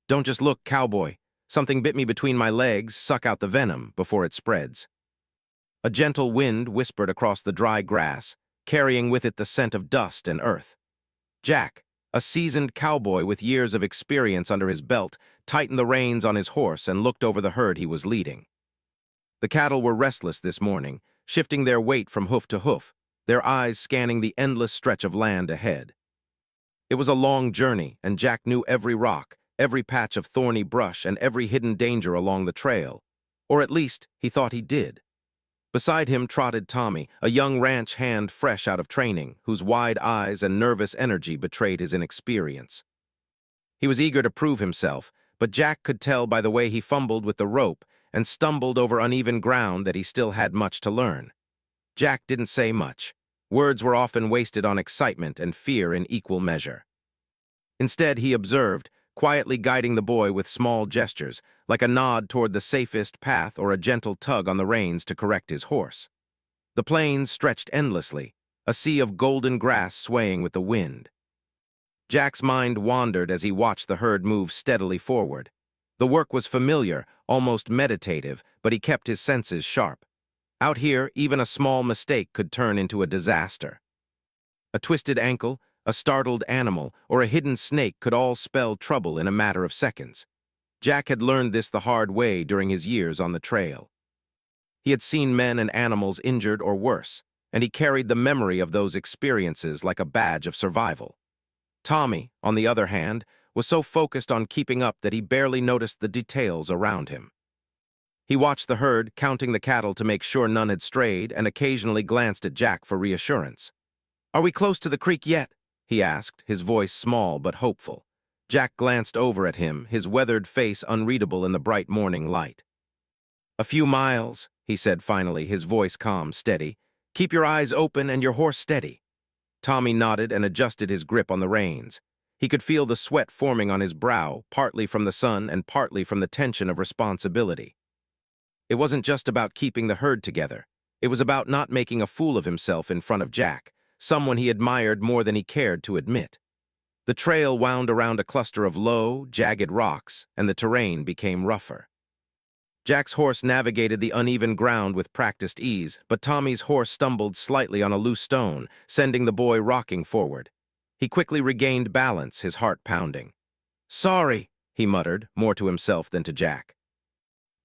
Don't just look, Cowboy. Something bit me between my legs, suck out the venom before it spreads. A gentle wind whispered across the dry grass, carrying with it the scent of dust and earth. Jack, a seasoned cowboy with years of experience under his belt, tightened the reins on his horse and looked over the herd he was leading. The cattle were restless this morning, shifting their weight from hoof to hoof, their eyes scanning the endless stretch of land ahead. It was a long journey, and Jack knew every rock, every patch of thorny brush, and every hidden danger along the trail. Or at least, he thought he did. Beside him trotted Tommy, a young ranch hand fresh out of training, whose wide eyes and nervous energy betrayed his inexperience. He was eager to prove himself, but Jack could tell by the way he fumbled with the rope and stumbled over uneven ground that he still had much to learn. Jack didn't say much. Words were often wasted on excitement and fear in equal measure. Instead, he observed, quietly guiding the boy with small gestures, like a nod toward the safest path or a gentle tug on the reins to correct his horse. The plains stretched endlessly, a sea of golden grass swaying with the wind. Jack's mind wandered as he watched the herd move steadily forward. The work was familiar, almost meditative, but he kept his senses sharp. Out here, even a small mistake could turn into a disaster. A twisted ankle, a startled animal, or a hidden snake could all spell trouble in a matter of seconds. Jack had learned this the hard way during his years on the trail. He had seen men and animals injured or worse, and he carried the memory of those experiences like a badge of survival. Tommy, on the other hand, was so focused on keeping up that he barely noticed the details around him. He watched the herd, counting the cattle to make sure none had strayed, and occasionally glanced at Jack for reassurance. "Are we close to the creek yet?" he asked, his voice small but hopeful. Jack glanced over at him, his weathered face unreadable in the bright morning light. "A few miles," he said finally, his voice calm, steady. "Keep your eyes open and your horse steady." Tommy nodded and adjusted his grip on the reins. He could feel the sweat forming on his brow, partly from the sun and partly from the tension of responsibility. It wasn't just about keeping the herd together. It was about not making a fool of himself in front of Jack, someone he admired more than he cared to admit. The trail wound around a cluster of low, jagged rocks, and the terrain became rougher. Jack's horse navigated the uneven ground with practiced ease, but Tommy's horse stumbled slightly on a loose stone, sending the boy rocking forward. He quickly regained balance, his heart pounding. "Sorry," he muttered, more to himself than to Jack.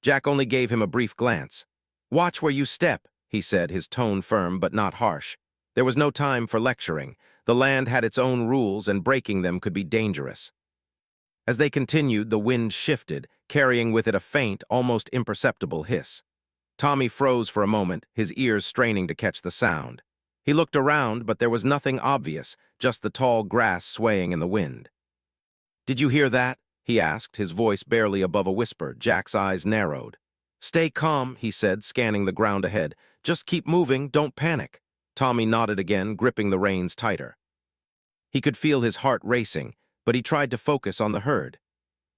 Jack only gave him a brief glance. "Watch where you step," he said, his tone firm but not harsh. There was no time for lecturing. The land had its own rules, and breaking them could be dangerous. As they continued, the wind shifted, carrying with it a faint, almost imperceptible hiss. Tommy froze for a moment, his ears straining to catch the sound. He looked around, but there was nothing obvious, just the tall grass swaying in the wind. "Did you hear that?" he asked, his voice barely above a whisper. Jack's eyes narrowed. "Stay calm," he said, scanning the ground ahead. "Just keep moving, don't panic." Tommy nodded again, gripping the reins tighter. He could feel his heart racing, but he tried to focus on the herd.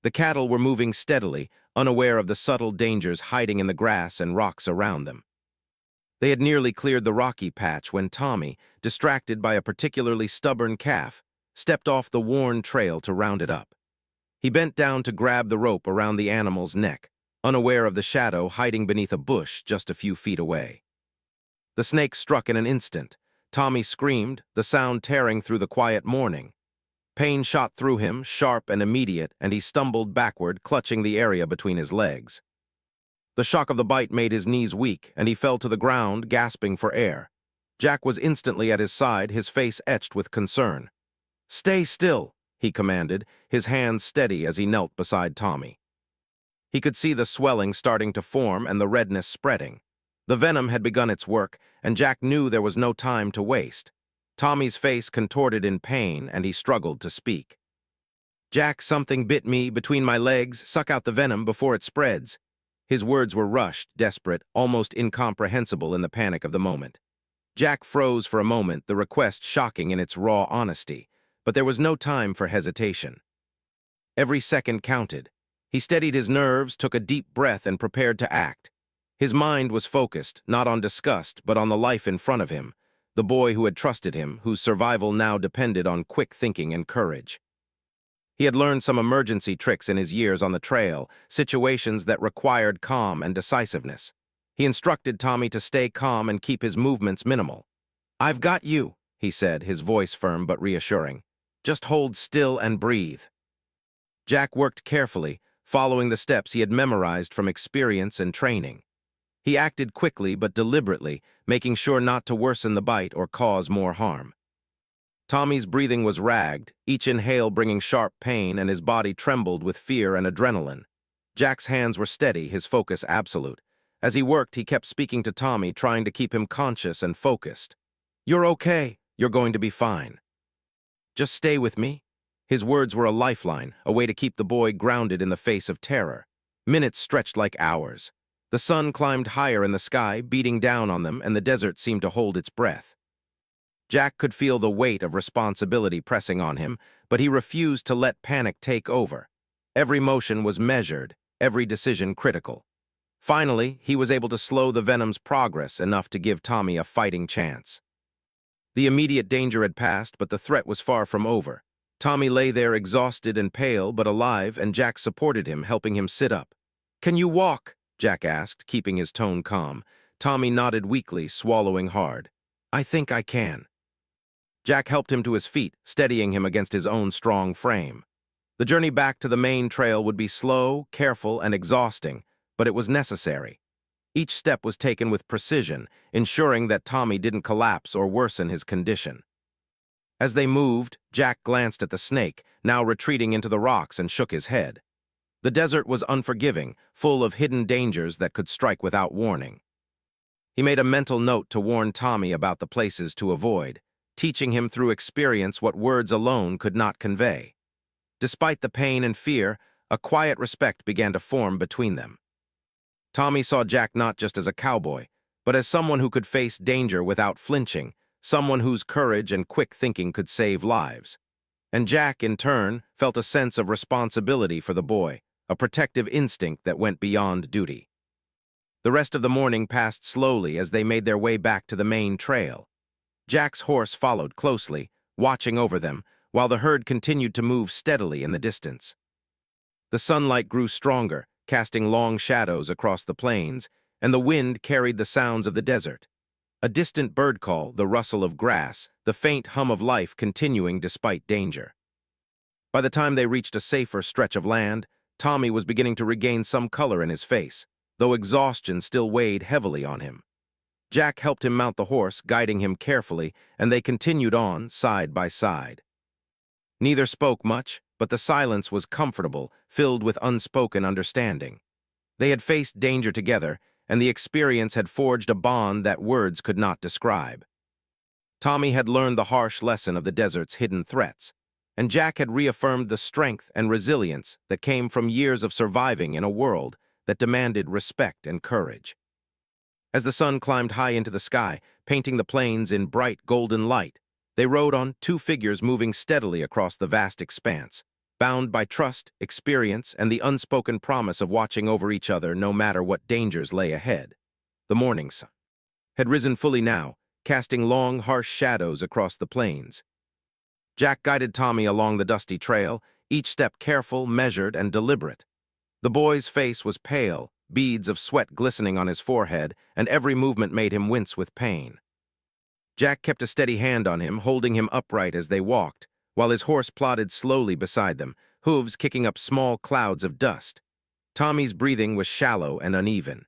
The cattle were moving steadily, unaware of the subtle dangers hiding in the grass and rocks around them. They had nearly cleared the rocky patch when Tommy, distracted by a particularly stubborn calf, stepped off the worn trail to round it up. He bent down to grab the rope around the animal's neck, unaware of the shadow hiding beneath a bush just a few feet away. The snake struck in an instant. Tommy screamed, the sound tearing through the quiet morning. Pain shot through him, sharp and immediate, and he stumbled backward, clutching the area between his legs. The shock of the bite made his knees weak, and he fell to the ground, gasping for air. Jack was instantly at his side, his face etched with concern. "Stay still," he commanded, his hands steady as he knelt beside Tommy. He could see the swelling starting to form and the redness spreading. The venom had begun its work, and Jack knew there was no time to waste. Tommy's face contorted in pain, and he struggled to speak. "Jack, something bit me between my legs. Suck out the venom before it spreads." His words were rushed, desperate, almost incomprehensible in the panic of the moment. Jack froze for a moment, the request shocking in its raw honesty, but there was no time for hesitation. Every second counted. He steadied his nerves, took a deep breath, and prepared to act. His mind was focused, not on disgust, but on the life in front of him, the boy who had trusted him, whose survival now depended on quick thinking and courage. He had learned some emergency tricks in his years on the trail, situations that required calm and decisiveness. He instructed Tommy to stay calm and keep his movements minimal. "I've got you," he said, his voice firm but reassuring. "Just hold still and breathe." Jack worked carefully, following the steps he had memorized from experience and training. He acted quickly but deliberately, making sure not to worsen the bite or cause more harm. Tommy's breathing was ragged, each inhale bringing sharp pain, and his body trembled with fear and adrenaline. Jack's hands were steady, his focus absolute. As he worked, he kept speaking to Tommy, trying to keep him conscious and focused. "You're okay. You're going to be fine. Just stay with me." His words were a lifeline, a way to keep the boy grounded in the face of terror. Minutes stretched like hours. The sun climbed higher in the sky, beating down on them, and the desert seemed to hold its breath. Jack could feel the weight of responsibility pressing on him, but he refused to let panic take over. Every motion was measured, every decision critical. Finally, he was able to slow the Venom's progress enough to give Tommy a fighting chance. The immediate danger had passed, but the threat was far from over. Tommy lay there exhausted and pale, but alive, and Jack supported him, helping him sit up. "Can you walk?" Jack asked, keeping his tone calm. Tommy nodded weakly, swallowing hard. "I think I can." Jack helped him to his feet, steadying him against his own strong frame. The journey back to the main trail would be slow, careful, and exhausting, but it was necessary. Each step was taken with precision, ensuring that Tommy didn't collapse or worsen his condition. As they moved, Jack glanced at the snake, now retreating into the rocks, and shook his head. The desert was unforgiving, full of hidden dangers that could strike without warning. He made a mental note to warn Tommy about the places to avoid, teaching him through experience what words alone could not convey. Despite the pain and fear, a quiet respect began to form between them. Tommy saw Jack not just as a cowboy, but as someone who could face danger without flinching, someone whose courage and quick thinking could save lives. And Jack, in turn, felt a sense of responsibility for the boy, a protective instinct that went beyond duty. The rest of the morning passed slowly as they made their way back to the main trail. Jack's horse followed closely, watching over them, while the herd continued to move steadily in the distance. The sunlight grew stronger, casting long shadows across the plains, and the wind carried the sounds of the desert. A distant bird call, the rustle of grass, the faint hum of life continuing despite danger. By the time they reached a safer stretch of land, Tommy was beginning to regain some color in his face, though exhaustion still weighed heavily on him. Jack helped him mount the horse, guiding him carefully, and they continued on, side by side. Neither spoke much, but the silence was comfortable, filled with unspoken understanding. They had faced danger together, and the experience had forged a bond that words could not describe. Tommy had learned the harsh lesson of the desert's hidden threats, and Jack had reaffirmed the strength and resilience that came from years of surviving in a world that demanded respect and courage. As the sun climbed high into the sky, painting the plains in bright golden light, they rode on, two figures moving steadily across the vast expanse, bound by trust, experience, and the unspoken promise of watching over each other no matter what dangers lay ahead. The morning sun had risen fully now, casting long, harsh shadows across the plains. Jack guided Tommy along the dusty trail, each step careful, measured, and deliberate. The boy's face was pale, beads of sweat glistening on his forehead, and every movement made him wince with pain. Jack kept a steady hand on him, holding him upright as they walked, while his horse plodded slowly beside them, hooves kicking up small clouds of dust. Tommy's breathing was shallow and uneven.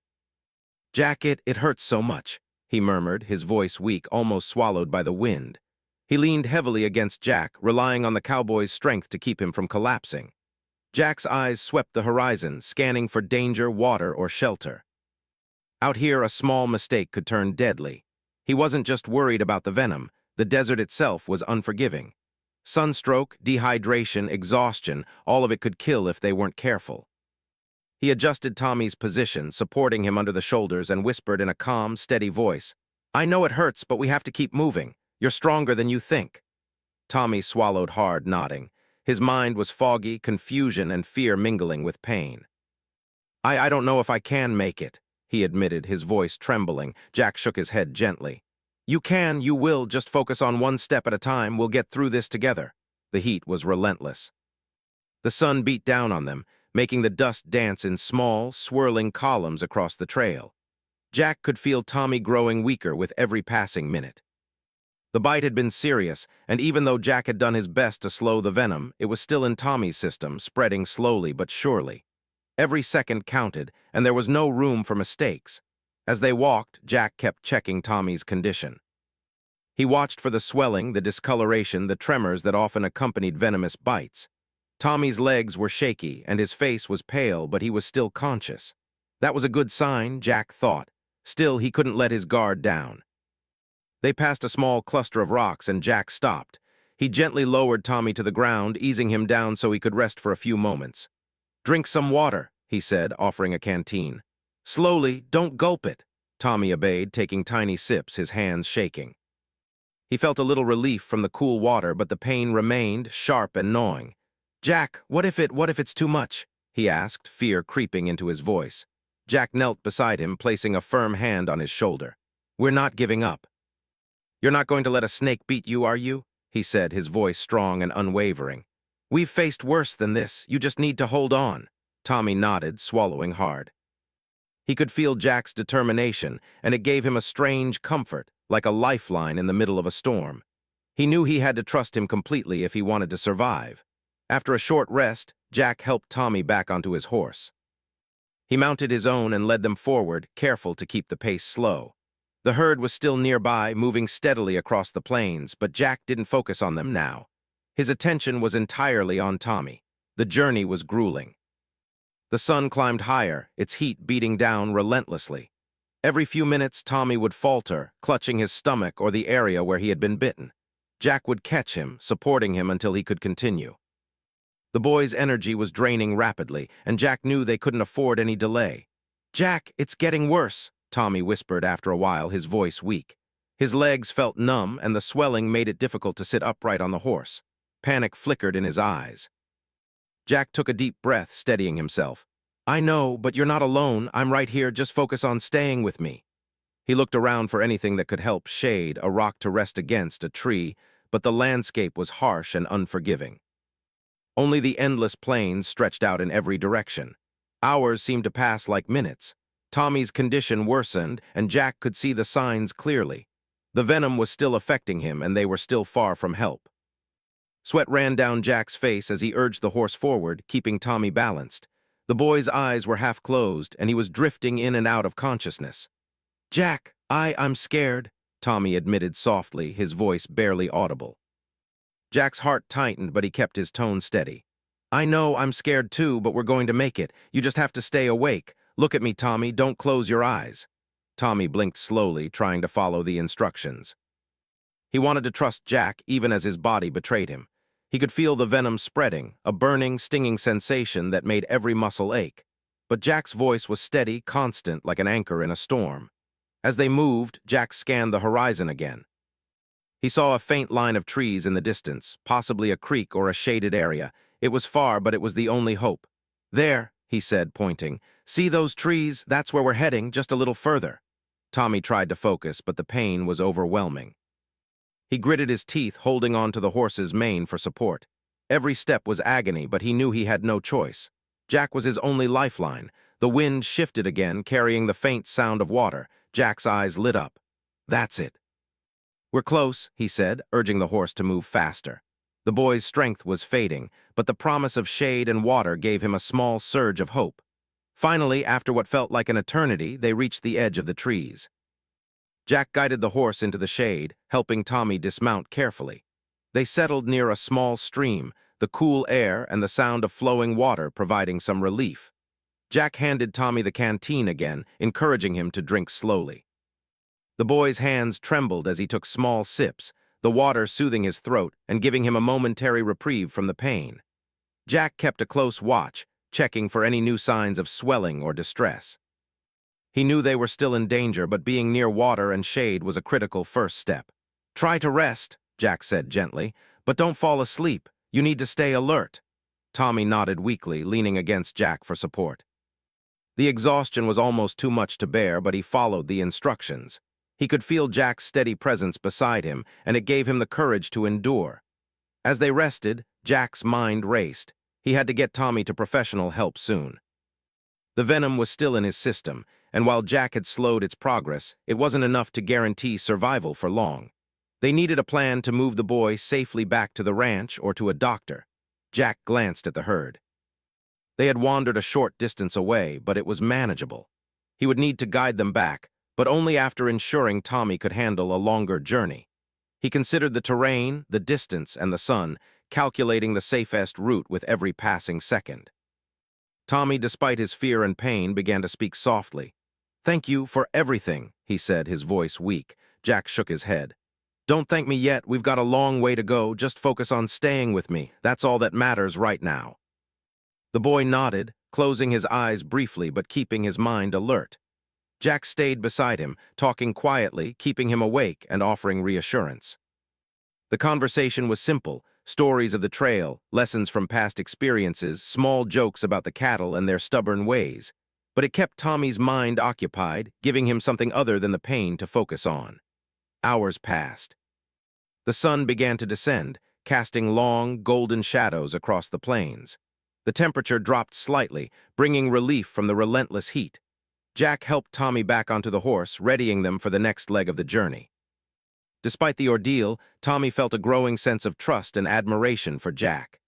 "Jack, it hurts so much," he murmured, his voice weak, almost swallowed by the wind. He leaned heavily against Jack, relying on the cowboy's strength to keep him from collapsing. Jack's eyes swept the horizon, scanning for danger, water, or shelter. Out here, a small mistake could turn deadly. He wasn't just worried about the venom. The desert itself was unforgiving. Sunstroke, dehydration, exhaustion, all of it could kill if they weren't careful. He adjusted Tommy's position, supporting him under the shoulders, and whispered in a calm, steady voice, "I know it hurts, but we have to keep moving. You're stronger than you think." Tommy swallowed hard, nodding. His mind was foggy, confusion and fear mingling with pain. I don't know if I can make it," he admitted, his voice trembling. Jack shook his head gently. "You can, you will, just focus on one step at a time. We'll get through this together." The heat was relentless. The sun beat down on them, making the dust dance in small, swirling columns across the trail. Jack could feel Tommy growing weaker with every passing minute. The bite had been serious, and even though Jack had done his best to slow the venom, it was still in Tommy's system, spreading slowly but surely. Every second counted, and there was no room for mistakes. As they walked, Jack kept checking Tommy's condition. He watched for the swelling, the discoloration, the tremors that often accompanied venomous bites. Tommy's legs were shaky, and his face was pale, but he was still conscious. That was a good sign, Jack thought. Still, he couldn't let his guard down. They passed a small cluster of rocks, and Jack stopped. He gently lowered Tommy to the ground, easing him down so he could rest for a few moments. "Drink some water," he said, offering a canteen. "Slowly, don't gulp it." Tommy obeyed, taking tiny sips, his hands shaking. He felt a little relief from the cool water, but the pain remained, sharp and gnawing. "Jack, what if it's too much?" he asked, fear creeping into his voice. Jack knelt beside him, placing a firm hand on his shoulder. "We're not giving up." "You're not going to let a snake beat you, are you?" he said, his voice strong and unwavering. "We've faced worse than this. You just need to hold on." Tommy nodded, swallowing hard. He could feel Jack's determination, and it gave him a strange comfort, like a lifeline in the middle of a storm. He knew he had to trust him completely if he wanted to survive. After a short rest, Jack helped Tommy back onto his horse. He mounted his own and led them forward, careful to keep the pace slow. The herd was still nearby, moving steadily across the plains, but Jack didn't focus on them now. His attention was entirely on Tommy. The journey was grueling. The sun climbed higher, its heat beating down relentlessly. Every few minutes, Tommy would falter, clutching his stomach or the area where he had been bitten. Jack would catch him, supporting him until he could continue. The boy's energy was draining rapidly, and Jack knew they couldn't afford any delay. "Jack, it's getting worse," Tommy whispered after a while, his voice weak. His legs felt numb, and the swelling made it difficult to sit upright on the horse. Panic flickered in his eyes. Jack took a deep breath, steadying himself. "I know, but you're not alone. I'm right here. Just focus on staying with me." He looked around for anything that could help: shade, a rock to rest against, a tree, but the landscape was harsh and unforgiving. Only the endless plains stretched out in every direction. Hours seemed to pass like minutes. Tommy's condition worsened, and Jack could see the signs clearly. The venom was still affecting him, and they were still far from help. Sweat ran down Jack's face as he urged the horse forward, keeping Tommy balanced. The boy's eyes were half closed, and he was drifting in and out of consciousness. "Jack, I'm scared," Tommy admitted softly, his voice barely audible. Jack's heart tightened, but he kept his tone steady. "I know I'm scared too, but we're going to make it. You just have to stay awake. Look at me, Tommy. Don't close your eyes." Tommy blinked slowly, trying to follow the instructions. He wanted to trust Jack, even as his body betrayed him. He could feel the venom spreading, a burning, stinging sensation that made every muscle ache. But Jack's voice was steady, constant, like an anchor in a storm. As they moved, Jack scanned the horizon again. He saw a faint line of trees in the distance, possibly a creek or a shaded area. It was far, but it was the only hope. "There," he said, pointing. "See those trees? That's where we're heading, just a little further." Tommy tried to focus, but the pain was overwhelming. He gritted his teeth, holding on to the horse's mane for support. Every step was agony, but he knew he had no choice. Jack was his only lifeline. The wind shifted again, carrying the faint sound of water. Jack's eyes lit up. "That's it." "We're close," he said, urging the horse to move faster. The boy's strength was fading, but the promise of shade and water gave him a small surge of hope. Finally, after what felt like an eternity, they reached the edge of the trees. Jack guided the horse into the shade, helping Tommy dismount carefully. They settled near a small stream, the cool air and the sound of flowing water providing some relief. Jack handed Tommy the canteen again, encouraging him to drink slowly. The boy's hands trembled as he took small sips, the water soothing his throat and giving him a momentary reprieve from the pain. Jack kept a close watch, checking for any new signs of swelling or distress. He knew they were still in danger, but being near water and shade was a critical first step. "Try to rest," Jack said gently, "but don't fall asleep. You need to stay alert." Tommy nodded weakly, leaning against Jack for support. The exhaustion was almost too much to bear, but he followed the instructions. He could feel Jack's steady presence beside him, and it gave him the courage to endure. As they rested, Jack's mind raced. He had to get Tommy to professional help soon. The venom was still in his system, and while Jack had slowed its progress, it wasn't enough to guarantee survival for long. They needed a plan to move the boy safely back to the ranch or to a doctor. Jack glanced at the herd. They had wandered a short distance away, but it was manageable. He would need to guide them back, but only after ensuring Tommy could handle a longer journey. He considered the terrain, the distance, and the sun, calculating the safest route with every passing second. Tommy, despite his fear and pain, began to speak softly. "Thank you for everything," he said, his voice weak. Jack shook his head. "Don't thank me yet, we've got a long way to go, just focus on staying with me. That's all that matters right now." The boy nodded, closing his eyes briefly but keeping his mind alert. Jack stayed beside him, talking quietly, keeping him awake and offering reassurance. The conversation was simple, stories of the trail, lessons from past experiences, small jokes about the cattle and their stubborn ways. But it kept Tommy's mind occupied, giving him something other than the pain to focus on. Hours passed. The sun began to descend, casting long, golden shadows across the plains. The temperature dropped slightly, bringing relief from the relentless heat. Jack helped Tommy back onto the horse, readying them for the next leg of the journey. Despite the ordeal, Tommy felt a growing sense of trust and admiration for Jack.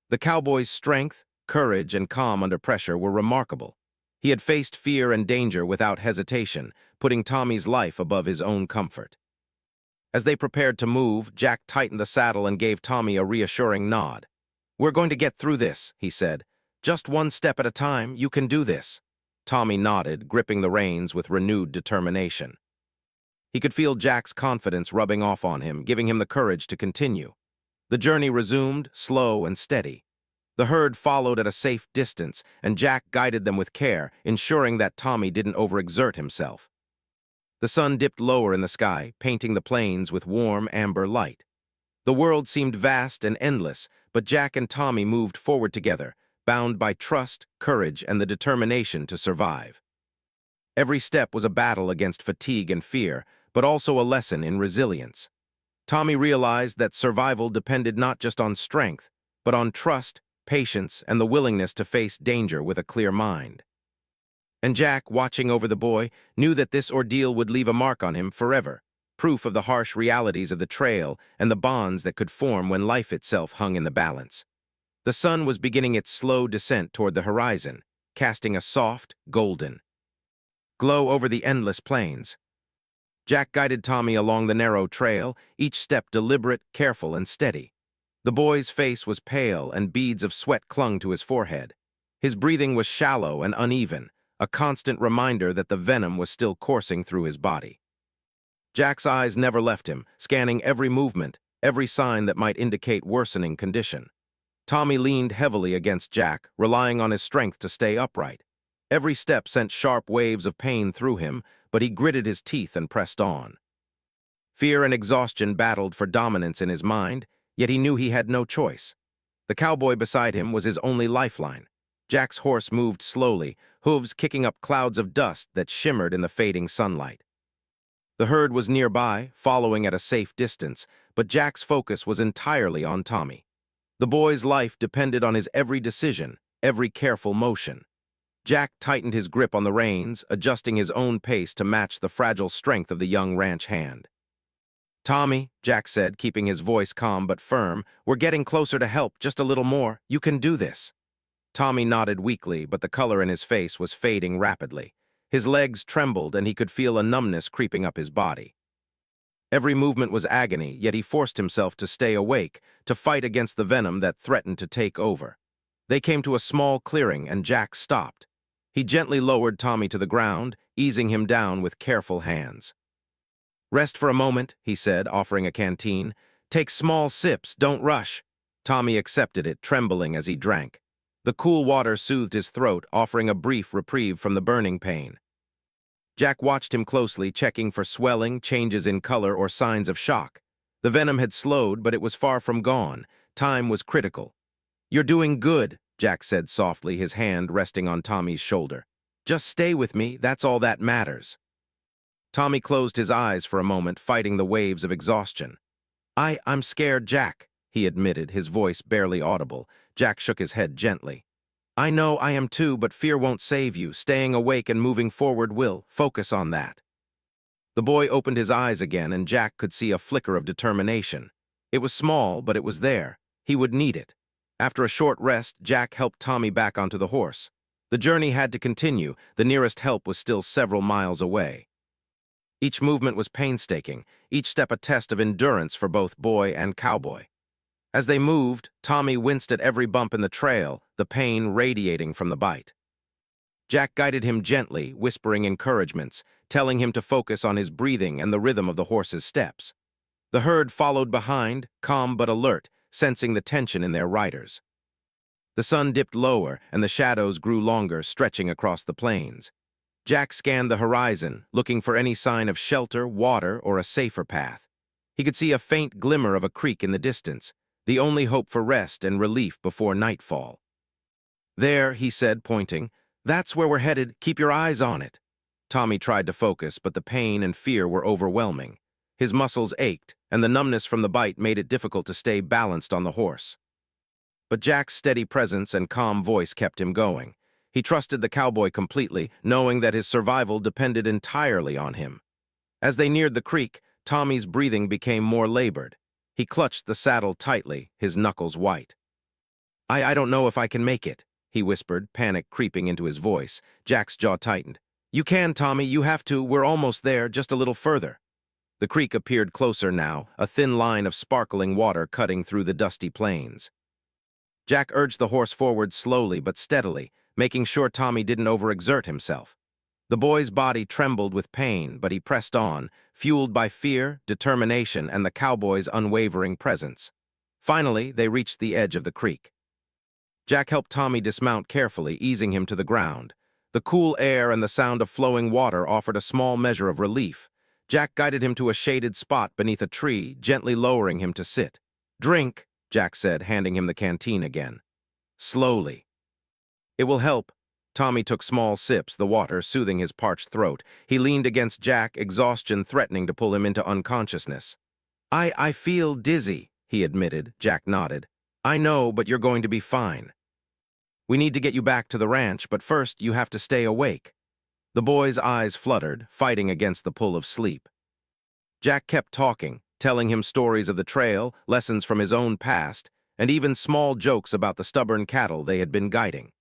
The cowboy's strength, courage, and calm under pressure were remarkable. He had faced fear and danger without hesitation, putting Tommy's life above his own comfort. As they prepared to move, Jack tightened the saddle and gave Tommy a reassuring nod. "We're going to get through this," he said. "Just one step at a time, you can do this." Tommy nodded, gripping the reins with renewed determination. He could feel Jack's confidence rubbing off on him, giving him the courage to continue. The journey resumed, slow and steady. The herd followed at a safe distance, and Jack guided them with care, ensuring that Tommy didn't overexert himself. The sun dipped lower in the sky, painting the plains with warm, amber light. The world seemed vast and endless, but Jack and Tommy moved forward together, bound by trust, courage, and the determination to survive. Every step was a battle against fatigue and fear, but also a lesson in resilience. Tommy realized that survival depended not just on strength, but on trust, patience, and the willingness to face danger with a clear mind. And Jack, watching over the boy, knew that this ordeal would leave a mark on him forever, proof of the harsh realities of the trail and the bonds that could form when life itself hung in the balance. The sun was beginning its slow descent toward the horizon, casting a soft, golden glow over the endless plains. Jack guided Tommy along the narrow trail, each step deliberate, careful, and steady. The boy's face was pale, and beads of sweat clung to his forehead. His breathing was shallow and uneven, a constant reminder that the venom was still coursing through his body. Jack's eyes never left him, scanning every movement, every sign that might indicate worsening condition. Tommy leaned heavily against Jack, relying on his strength to stay upright. Every step sent sharp waves of pain through him, but he gritted his teeth and pressed on. Fear and exhaustion battled for dominance in his mind, yet he knew he had no choice. The cowboy beside him was his only lifeline. Jack's horse moved slowly, hooves kicking up clouds of dust that shimmered in the fading sunlight. The herd was nearby, following at a safe distance, but Jack's focus was entirely on Tommy. The boy's life depended on his every decision, every careful motion. Jack tightened his grip on the reins, adjusting his own pace to match the fragile strength of the young ranch hand. "Tommy," Jack said, keeping his voice calm but firm, "we're getting closer to help, just a little more. You can do this." Tommy nodded weakly, but the color in his face was fading rapidly. His legs trembled, and he could feel a numbness creeping up his body. Every movement was agony, yet he forced himself to stay awake, to fight against the venom that threatened to take over. They came to a small clearing, and Jack stopped. He gently lowered Tommy to the ground, easing him down with careful hands. "Rest for a moment," he said, offering a canteen. "Take small sips, don't rush." Tommy accepted it, trembling as he drank. The cool water soothed his throat, offering a brief reprieve from the burning pain. Jack watched him closely, checking for swelling, changes in color, or signs of shock. The venom had slowed, but it was far from gone. Time was critical. "You're doing good," Jack said softly, his hand resting on Tommy's shoulder. "Just stay with me, that's all that matters." Tommy closed his eyes for a moment, fighting the waves of exhaustion. I'm scared, Jack," he admitted, his voice barely audible. Jack shook his head gently. I know I am too, but fear won't save you. Staying awake and moving forward will. Focus on that. The boy opened his eyes again, and Jack could see a flicker of determination. It was small, but it was there. He would need it. After a short rest, Jack helped Tommy back onto the horse. The journey had to continue. The nearest help was still several miles away. Each movement was painstaking, each step a test of endurance for both boy and cowboy. As they moved, Tommy winced at every bump in the trail, the pain radiating from the bite. Jack guided him gently, whispering encouragements, telling him to focus on his breathing and the rhythm of the horse's steps. The herd followed behind, calm but alert, sensing the tension in their riders. The sun dipped lower, and the shadows grew longer, stretching across the plains. Jack scanned the horizon, looking for any sign of shelter, water, or a safer path. He could see a faint glimmer of a creek in the distance, the only hope for rest and relief before nightfall. There, he said, pointing, that's where we're headed. Keep your eyes on it. Tommy tried to focus, but the pain and fear were overwhelming. His muscles ached, and the numbness from the bite made it difficult to stay balanced on the horse. But Jack's steady presence and calm voice kept him going. He trusted the cowboy completely, knowing that his survival depended entirely on him. As they neared the creek, Tommy's breathing became more labored. He clutched the saddle tightly, his knuckles white. I don't know if I can make it, he whispered, panic creeping into his voice. Jack's jaw tightened. You can, Tommy, you have to. We're almost there, just a little further. The creek appeared closer now, a thin line of sparkling water cutting through the dusty plains. Jack urged the horse forward slowly but steadily, making sure Tommy didn't overexert himself. The boy's body trembled with pain, but he pressed on, fueled by fear, determination, and the cowboy's unwavering presence. Finally, they reached the edge of the creek. Jack helped Tommy dismount carefully, easing him to the ground. The cool air and the sound of flowing water offered a small measure of relief. Jack guided him to a shaded spot beneath a tree, gently lowering him to sit. Drink, Jack said, handing him the canteen again. Slowly. It will help. Tommy took small sips, the water soothing his parched throat. He leaned against Jack, exhaustion threatening to pull him into unconsciousness. I feel dizzy, he admitted. Jack nodded. I know, but you're going to be fine. We need to get you back to the ranch, but first you have to stay awake. The boy's eyes fluttered, fighting against the pull of sleep. Jack kept talking, telling him stories of the trail, lessons from his own past, and even small jokes about the stubborn cattle they had been guiding.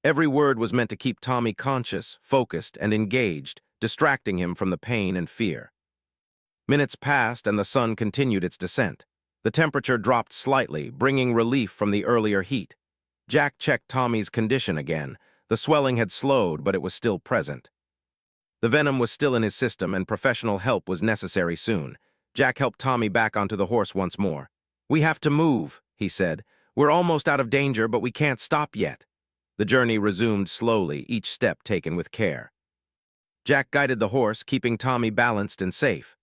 Every word was meant to keep Tommy conscious, focused, and engaged, distracting him from the pain and fear. Minutes passed, and the sun continued its descent. The temperature dropped slightly, bringing relief from the earlier heat. Jack checked Tommy's condition again. The swelling had slowed, but it was still present. The venom was still in his system, and professional help was necessary soon. Jack helped Tommy back onto the horse once more. We have to move, he said. We're almost out of danger, but we can't stop yet. The journey resumed slowly, each step taken with care. Jack guided the horse, keeping Tommy balanced and safe.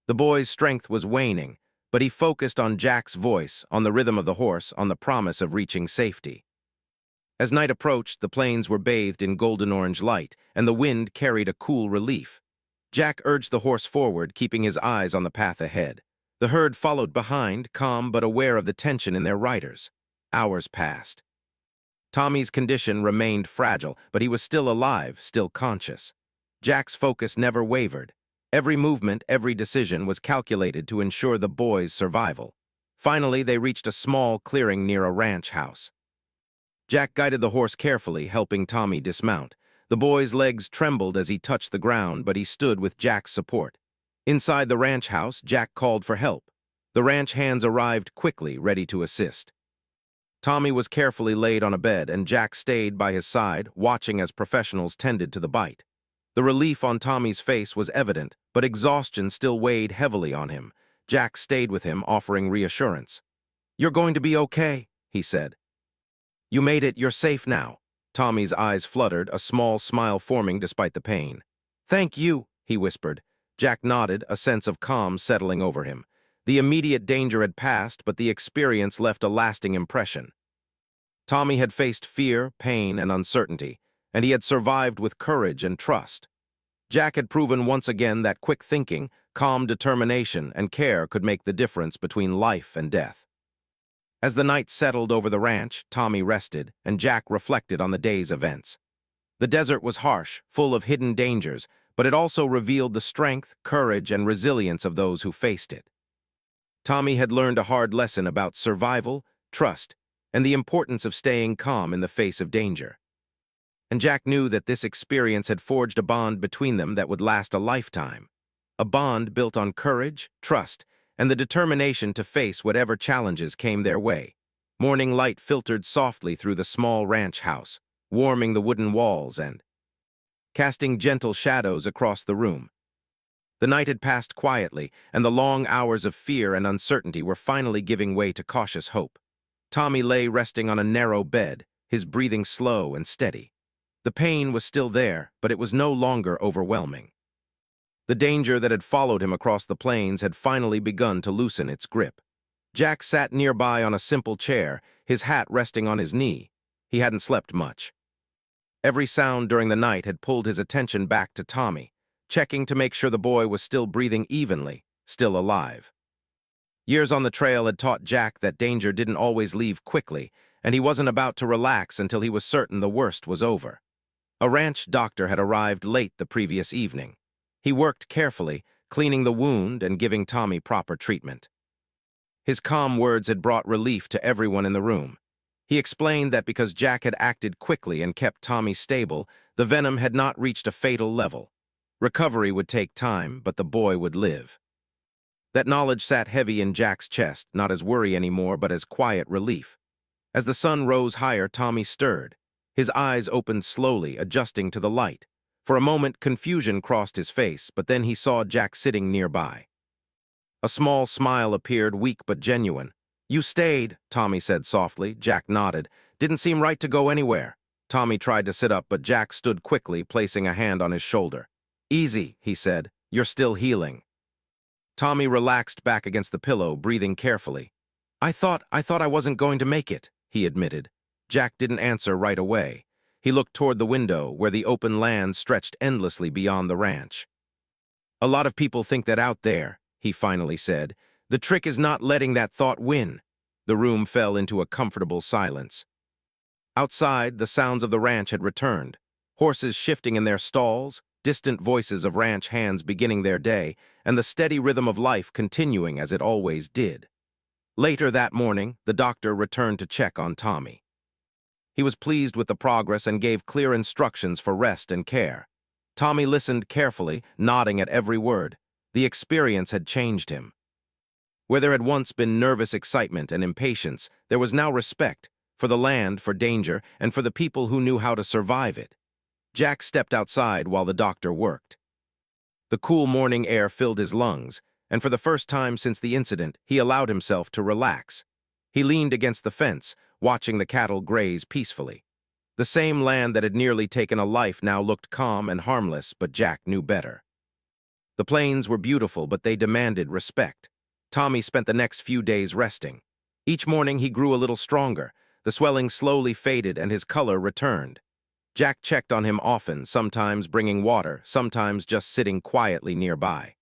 The boy's strength was waning, but he focused on Jack's voice, on the rhythm of the horse, on the promise of reaching safety. As night approached, the plains were bathed in golden-orange light, and the wind carried a cool relief. Jack urged the horse forward, keeping his eyes on the path ahead. The herd followed behind, calm but aware of the tension in their riders. Hours passed. Tommy's condition remained fragile, but he was still alive, still conscious. Jack's focus never wavered. Every movement, every decision was calculated to ensure the boy's survival. Finally, they reached a small clearing near a ranch house. Jack guided the horse carefully, helping Tommy dismount. The boy's legs trembled as he touched the ground, but he stood with Jack's support. Inside the ranch house, Jack called for help. The ranch hands arrived quickly, ready to assist. Tommy was carefully laid on a bed, and Jack stayed by his side, watching as professionals tended to the bite. The relief on Tommy's face was evident, but exhaustion still weighed heavily on him. Jack stayed with him, offering reassurance. You're going to be okay, he said. You made it, you're safe now. Tommy's eyes fluttered, a small smile forming despite the pain. Thank you, he whispered. Jack nodded, a sense of calm settling over him. The immediate danger had passed, but the experience left a lasting impression. Tommy had faced fear, pain, and uncertainty, and he had survived with courage and trust. Jack had proven once again that quick thinking, calm determination, and care could make the difference between life and death. As the night settled over the ranch, Tommy rested, and Jack reflected on the day's events. The desert was harsh, full of hidden dangers, but it also revealed the strength, courage, and resilience of those who faced it. Tommy had learned a hard lesson about survival, trust, and the importance of staying calm in the face of danger. And Jack knew that this experience had forged a bond between them that would last a lifetime. A bond built on courage, trust, and the determination to face whatever challenges came their way. Morning light filtered softly through the small ranch house, warming the wooden walls and casting gentle shadows across the room. The night had passed quietly, and the long hours of fear and uncertainty were finally giving way to cautious hope. Tommy lay resting on a narrow bed, his breathing slow and steady. The pain was still there, but it was no longer overwhelming. The danger that had followed him across the plains had finally begun to loosen its grip. Jack sat nearby on a simple chair, his hat resting on his knee. He hadn't slept much. Every sound during the night had pulled his attention back to Tommy, checking to make sure the boy was still breathing evenly, still alive. Years on the trail had taught Jack that danger didn't always leave quickly, and he wasn't about to relax until he was certain the worst was over. A ranch doctor had arrived late the previous evening. He worked carefully, cleaning the wound and giving Tommy proper treatment. His calm words had brought relief to everyone in the room. He explained that because Jack had acted quickly and kept Tommy stable, the venom had not reached a fatal level. Recovery would take time, but the boy would live. That knowledge sat heavy in Jack's chest, not as worry anymore, but as quiet relief. As the sun rose higher, Tommy stirred. His eyes opened slowly, adjusting to the light. For a moment, confusion crossed his face, but then he saw Jack sitting nearby. A small smile appeared, weak but genuine. "You stayed," Tommy said softly. Jack nodded. "Didn't seem right to go anywhere." Tommy tried to sit up, but Jack stood quickly, placing a hand on his shoulder. "Easy," he said. "You're still healing." Tommy relaxed back against the pillow, breathing carefully. I thought I wasn't going to make it," he admitted. Jack didn't answer right away. He looked toward the window, where the open land stretched endlessly beyond the ranch. "A lot of people think that out there," he finally said. "The trick is not letting that thought win." The room fell into a comfortable silence. Outside, the sounds of the ranch had returned. Horses shifting in their stalls, distant voices of ranch hands beginning their day, and the steady rhythm of life continuing as it always did. Later that morning, the doctor returned to check on Tommy. He was pleased with the progress and gave clear instructions for rest and care. Tommy listened carefully, nodding at every word. The experience had changed him. Where there had once been nervous excitement and impatience, there was now respect for the land, for danger, and for the people who knew how to survive it. Jack stepped outside while the doctor worked. The cool morning air filled his lungs, and for the first time since the incident, he allowed himself to relax. He leaned against the fence, watching the cattle graze peacefully. The same land that had nearly taken a life now looked calm and harmless, but Jack knew better. The plains were beautiful, but they demanded respect. Tommy spent the next few days resting. Each morning he grew a little stronger. The swelling slowly faded and his color returned. Jack checked on him often, sometimes bringing water, sometimes just sitting quietly nearby.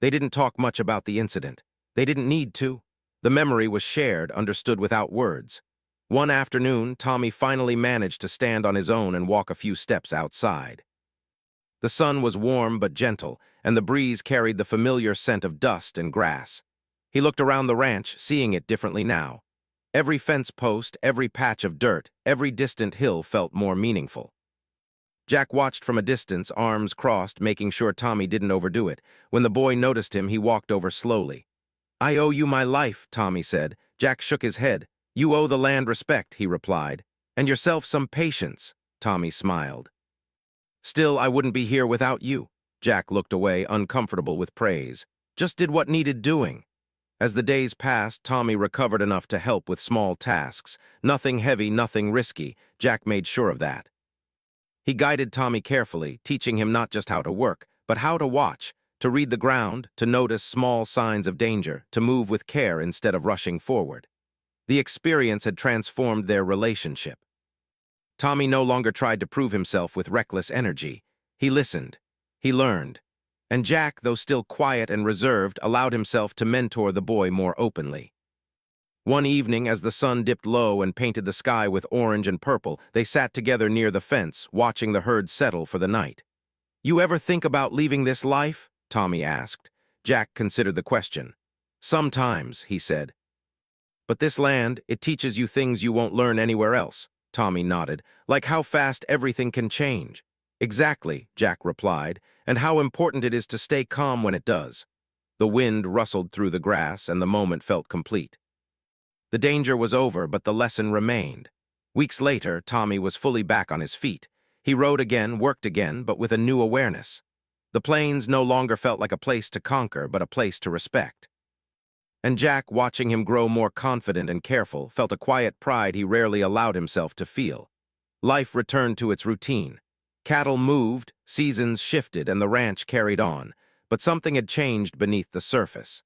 They didn't talk much about the incident. They didn't need to. The memory was shared, understood without words. One afternoon, Tommy finally managed to stand on his own and walk a few steps outside. The sun was warm but gentle, and the breeze carried the familiar scent of dust and grass. He looked around the ranch, seeing it differently now. Every fence post, every patch of dirt, every distant hill felt more meaningful. Jack watched from a distance, arms crossed, making sure Tommy didn't overdo it. When the boy noticed him, he walked over slowly. "I owe you my life," Tommy said. Jack shook his head. "You owe the land respect," he replied. "And yourself some patience," Tommy smiled. "Still, I wouldn't be here without you." Jack looked away, uncomfortable with praise. "Just did what needed doing." As the days passed, Tommy recovered enough to help with small tasks. Nothing heavy, nothing risky. Jack made sure of that. He guided Tommy carefully, teaching him not just how to work, but how to watch, to read the ground, to notice small signs of danger, to move with care instead of rushing forward. The experience had transformed their relationship. Tommy no longer tried to prove himself with reckless energy. He listened. He learned. And Jack, though still quiet and reserved, allowed himself to mentor the boy more openly. One evening, as the sun dipped low and painted the sky with orange and purple, they sat together near the fence, watching the herd settle for the night. "You ever think about leaving this life?" Tommy asked. Jack considered the question. "Sometimes," he said. "But this land, it teaches you things you won't learn anywhere else." Tommy nodded. "Like how fast everything can change." "Exactly," Jack replied, "and how important it is to stay calm when it does." The wind rustled through the grass, and the moment felt complete. The danger was over, but the lesson remained. Weeks later, Tommy was fully back on his feet. He rode again, worked again, but with a new awareness. The plains no longer felt like a place to conquer, but a place to respect. And Jack, watching him grow more confident and careful, felt a quiet pride he rarely allowed himself to feel. Life returned to its routine. Cattle moved, seasons shifted, and the ranch carried on, but something had changed beneath the surface.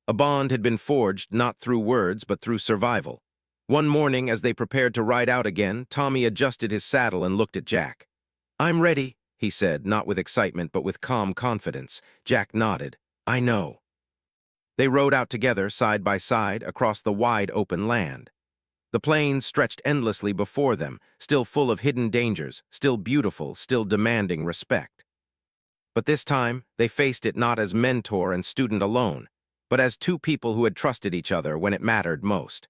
A bond had been forged not through words, but through survival. One morning, as they prepared to ride out again, Tommy adjusted his saddle and looked at Jack. "I'm ready," he said, not with excitement, but with calm confidence. Jack nodded. "I know." They rode out together, side by side, across the wide open land. The plains stretched endlessly before them, still full of hidden dangers, still beautiful, still demanding respect. But this time, they faced it not as mentor and student alone, but as two people who had trusted each other when it mattered most.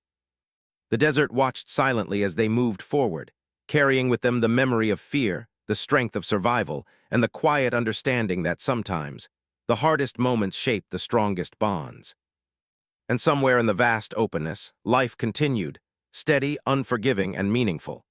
The desert watched silently as they moved forward, carrying with them the memory of fear, the strength of survival, and the quiet understanding that sometimes, the hardest moments shape the strongest bonds. And somewhere in the vast openness, life continued, steady, unforgiving, and meaningful.